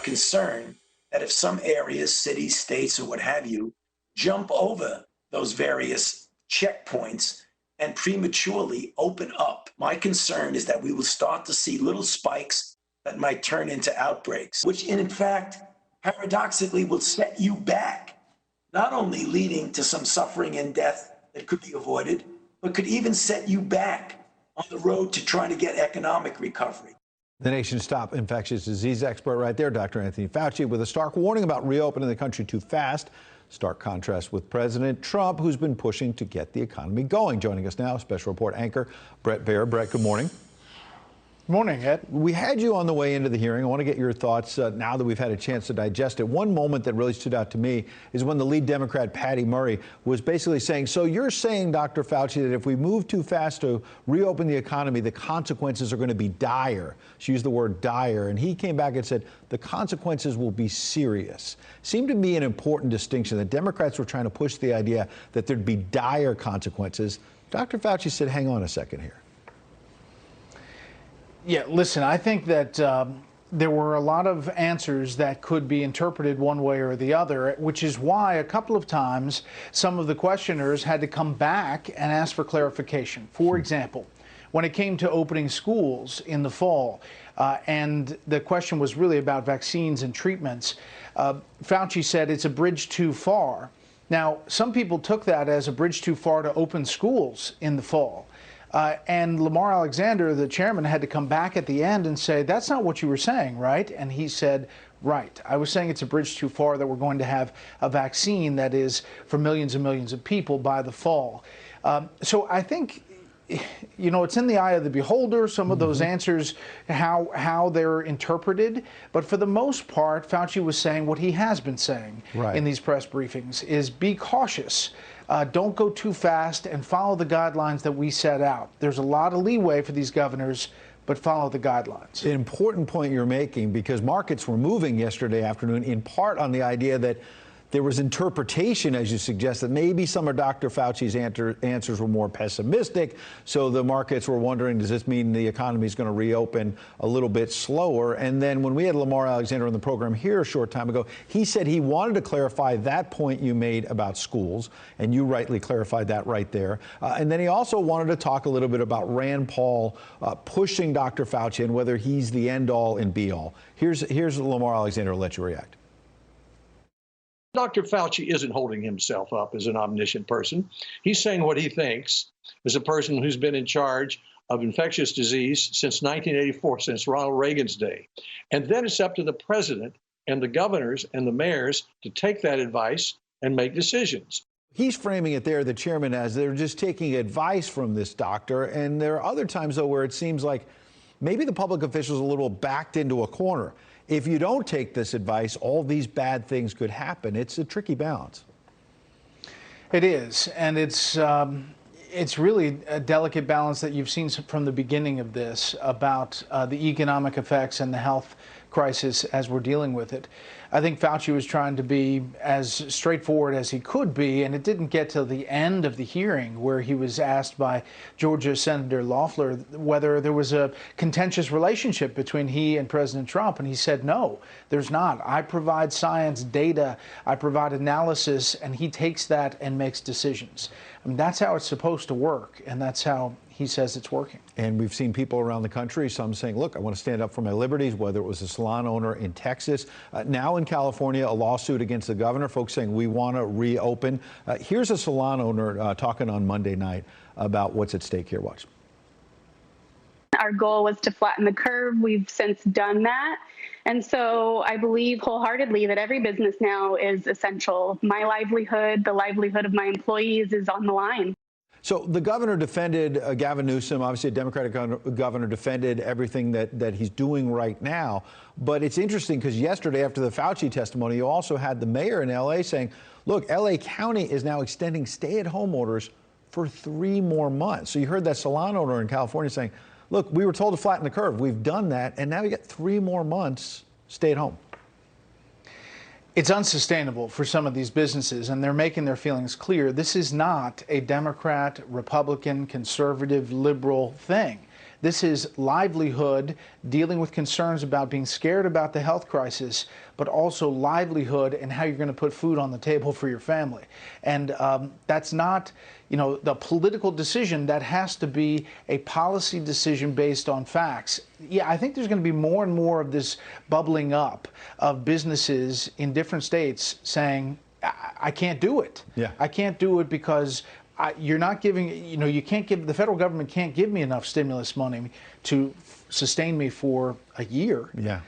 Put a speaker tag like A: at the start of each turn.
A: concerned that if some areas, cities, states, or what have you, jump over those various checkpoints and prematurely open up, my concern is that we will start to see little spikes that might turn into outbreaks, which in fact, paradoxically, will set you back, not only leading to some suffering and death that could be avoided, but could even set you back on the road to trying to get economic recovery.
B: The nation's top infectious disease expert right there, Dr. Anthony Fauci, with a stark warning about reopening the country too fast. Stark contrast with President Trump, who's been pushing to get the economy going. Joining us now, special report anchor Bret Baier. Bret, good morning.
C: Good morning, Ed.
B: We had you on the way into the hearing. I want to get your thoughts now that we've had a chance to digest it. One moment that really stood out to me is when the lead Democrat, Patty Murray, was basically saying, so you're saying, Dr. Fauci, that if we move too fast to reopen the economy, the consequences are going to be dire. She used the word dire. And he came back and said, the consequences will be serious. Seemed to be an important distinction. The Democrats were trying to push the idea that there'd be dire consequences. Dr. Fauci said, hang on a second here.
C: Yeah, listen, I think that there were a lot of answers that could be interpreted one way or the other, which is why a couple of times some of the questioners had to come back and ask for clarification. For example, when it came to opening schools in the fall, and the question was really about vaccines and treatments, Fauci said it's a bridge too far. Now, some people took that as a bridge too far to open schools in the fall. And Lamar Alexander, the chairman, had to come back at the end and say, that's not what you were saying, right? And he said, right. I was saying it's a bridge too far, that we're going to have a vaccine that is for millions and millions of people by the fall. So I think, you know, it's in the eye of the beholder, some of those answers, how they're interpreted. But for the most part, Fauci was saying what he has been saying in these press briefings is be cautious. Don't go too fast and follow the guidelines that we set out. There's a lot of leeway for these governors, but follow the guidelines.
B: An important point you're making, because markets were moving yesterday afternoon in part on the idea that there was interpretation, as you suggest, that maybe some of Dr. Fauci's answers were more pessimistic. So the markets were wondering, does this mean the economy is going to reopen a little bit slower? And then when we had Lamar Alexander on the program here a short time ago, he said he wanted to clarify that point you made about schools, and you rightly clarified that right there. And then he also wanted to talk a little bit about Rand Paul pushing Dr. Fauci and whether he's the end-all and be-all. Here's Lamar Alexander. I'll let you react.
D: Dr. Fauci isn't holding himself up as an omniscient person. He's saying what he thinks as a person who's been in charge of infectious disease since 1984, since Ronald Reagan's day. And then it's up to the president and the governors and the mayors to take that advice and make decisions.
B: He's framing it there, the chairman, as they're just taking advice from this doctor. And there are other times, though, where it seems like maybe the public officials are a little backed into a corner. If you don't take this advice, all these bad things could happen. It's a tricky balance.
C: It is, and it's really a delicate balance that you've seen from the beginning of this about the economic effects and the health crisis as we're dealing with it. I think Fauci was trying to be as straightforward as he could be, and it didn't get to the end of the hearing where he was asked by Georgia Senator Loeffler whether there was a contentious relationship between he and President Trump, and he said, no, there's not. I provide science, data, I provide analysis, and he takes that and makes decisions. I mean, that's how it's supposed to work, and that's how he says it's working.
B: And we've seen people around the country, some saying, look, I want to stand up for my liberties, whether it was a salon owner in Texas. Now in California, a lawsuit against the governor, folks saying we want to reopen. Here's a salon owner talking on Monday night about what's at stake here. Watch.
E: Our goal was to flatten the curve. We've since done that. And so I believe wholeheartedly that every business now is essential. My livelihood, the livelihood of my employees is on the line.
B: So the governor defended Gavin Newsom, obviously a Democratic governor, defended everything that he's doing right now. But it's interesting because yesterday after the Fauci testimony, you also had the mayor in L.A. saying, look, L.A. County is now extending stay-at-home orders for 3 more months. So you heard that salon owner in California saying, look, we were told to flatten the curve. We've done that. And now you get 3 more months stay at home.
C: It's unsustainable for some of these businesses, and they're making their feelings clear. This is not a Democrat, Republican, conservative, liberal thing. This is livelihood, dealing with concerns about being scared about the health crisis, but also livelihood and how you're going to put food on the table for your family. And that's not, the political decision. That has to be a policy decision based on facts. Yeah, I think there's going to be more and more of this bubbling up of businesses in different states saying, I can't do it.
B: Yeah.
C: I can't do it because you're not giving, you can't give, the federal government can't give me enough stimulus money to sustain me for a year.
B: Yeah.